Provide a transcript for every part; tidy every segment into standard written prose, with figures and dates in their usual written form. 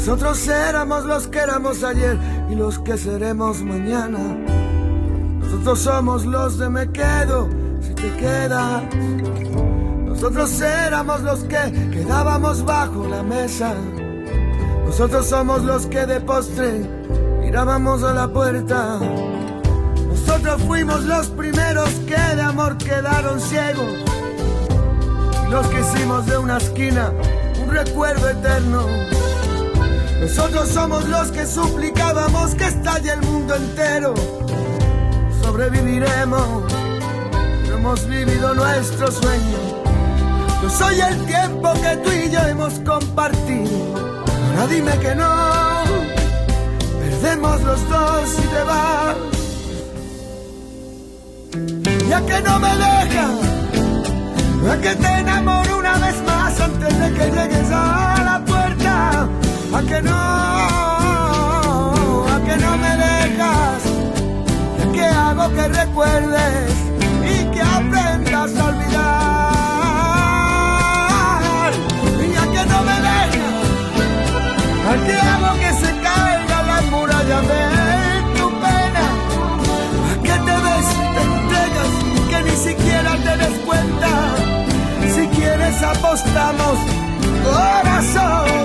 Nosotros éramos los que éramos ayer y los que seremos mañana. Nosotros somos los de me quedo si te quedas. Nosotros éramos los que quedábamos bajo la mesa. Nosotros somos los que de postre mirábamos a la puerta. Nosotros fuimos los primeros que de amor quedaron ciegos, y los que hicimos de una esquina un recuerdo eterno. Nosotros somos los que suplicábamos que estalle el mundo entero. Sobreviviremos, no hemos vivido nuestro sueño. Yo soy el tiempo que tú y yo hemos compartido. Ahora dime que no, perdemos los dos si te vas. Ya que no me dejas, ya que te enamoro una vez más antes de que llegues a la puerta. A que no me dejas, ya que hago que recuerdes y que aprendas a olvidar. Y ya que no me dejas, ¿a qué hago que se caiga la muralla de tu pena? ¿A qué te ves y te entregas que ni siquiera te des cuenta? Si quieres apostamos, corazón.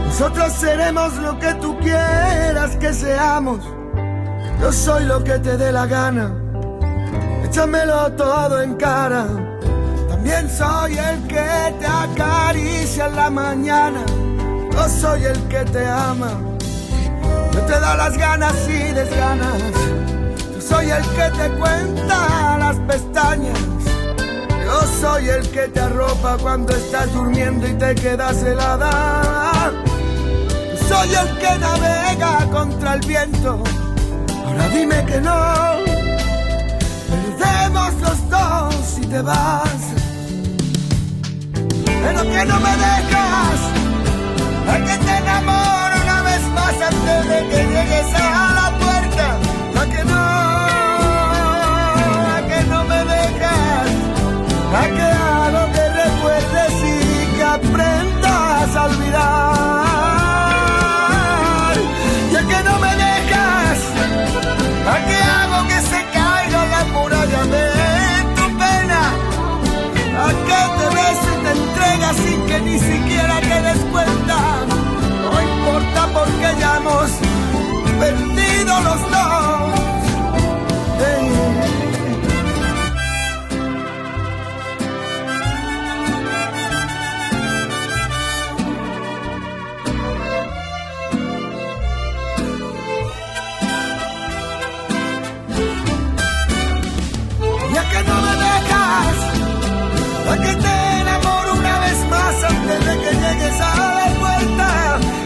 Nosotros seremos lo que tú quieras que seamos. Yo soy lo que te dé la gana. Échamelo todo en cara. También soy el que te acaricia en la mañana. Yo soy el que te ama. Yo te da las ganas y desganas. Yo soy el que te cuenta las pestañas. Yo soy el que te arropa cuando estás durmiendo y te quedas helada. Yo soy el que navega contra el viento. Ahora dime que no, perdemos los dos si te vas. Pero que no me dejas, a que te enamoro una vez más antes de que llegues a la puerta. A que no me dejas, a que hago que recuerdes y que aprendas a olvidar. Ya que no me dejas, a que hago que se caiga la muralla de tu pena. A que te ves y te entregas sin que ni siquiera te des cuenta. No importa porque ya hemos perdido los dos. A que te enamoro una vez más antes de que llegues a la puerta.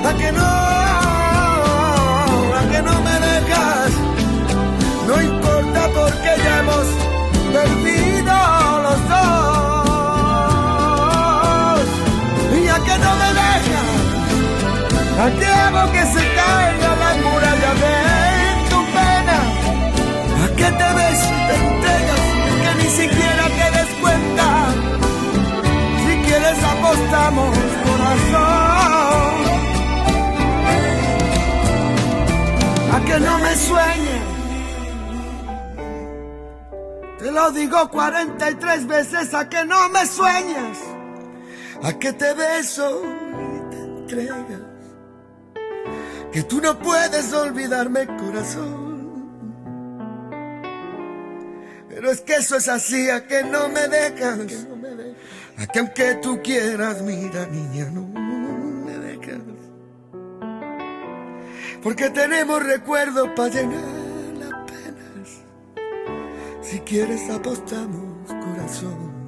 A que no me dejas. No importa porque ya hemos perdido los dos. Y a que no me dejas, a que hago que se caiga la muralla de tu pena. A que te ves y te entregas que ni siquiera te des cuenta. Si quieres apostamos, corazón. A que no me sueñes, te lo digo 43 veces. A que no me sueñes, a que te beso y te entregas, que tú no puedes olvidarme, corazón. Pero es que eso es así, a que no me dejas, a que aunque tú quieras, mira niña, no me dejas. Porque tenemos recuerdos para llenar las penas. Si quieres apostamos, corazón.